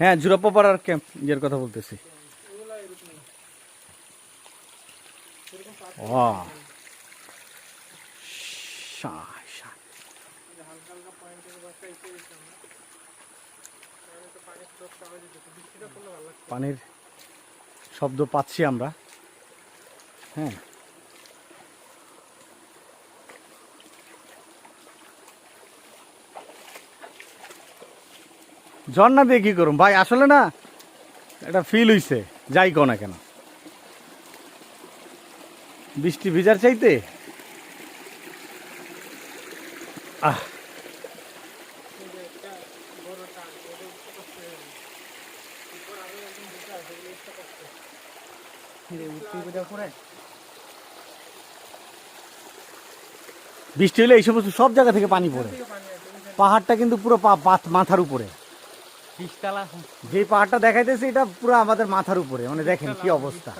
হ্যাঁ, জুরাপ্পা পাড়ার ক্যাম্প ইয়ের কথা বলতেছি। পানির শব্দ পাচ্ছি আমরা। হ্যাঁ, ঝর্ণা দিয়ে কি করুম ভাই, আসলে না এটা ফিল হইছে, যাই কো না কেন বৃষ্টি ভিজার চাইতে আহ বৃষ্টি হলে এই সমস্ত সব জায়গা থেকে পানি পড়ে। পাহাড়টা কিন্তু পুরো মাথার উপরে, যে পাহাড়টা দেখাইতেছে এটা পুরো আমাদের মাথার উপরে, মানে দেখেন কি অবস্থা।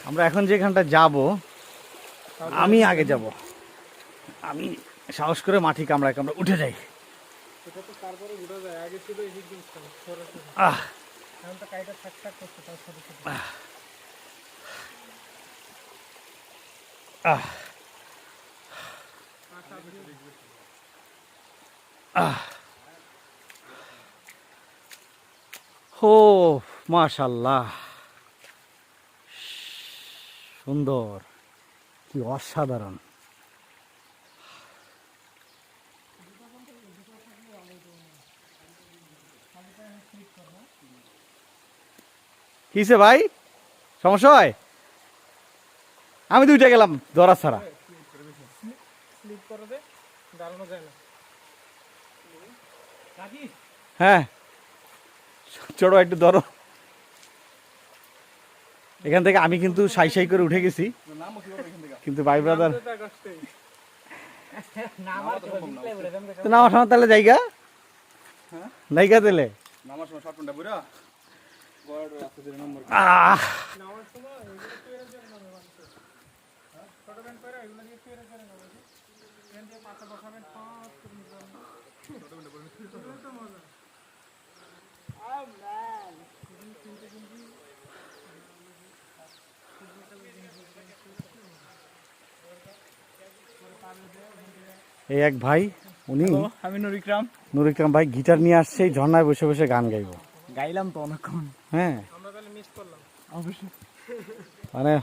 আমরা এখন যেখানটা যাব, আমি আগে যাব, আমি সাহস করে মাটি কামড়ায় কামড়া উঠে যাই। আহ আহ আহ ও মাশাআল্লাহ, সুন্দর, কি অসাধারণ। কিসে ভাই সমস্যা হয়? আমি দুইটা গেলাম ধরা ছাড়া। হ্যাঁ, চলো একটু ধরো। এখান থেকে আমি কিন্তু সাই সাই করে উঠে গেছি, কিন্তু ভাই ব্রাদার নামার সময় তাহলে জায়গা জায়গা দিলে এই এক ভাই, উনি আমি নুরিকরাম ভাই গিটার নিয়ে আসছে, এই ঝর্ণায় বসে বসে গান গাইবো। গাইলাম তো অনেকক্ষণ। হ্যাঁ, অবশ্যই মানে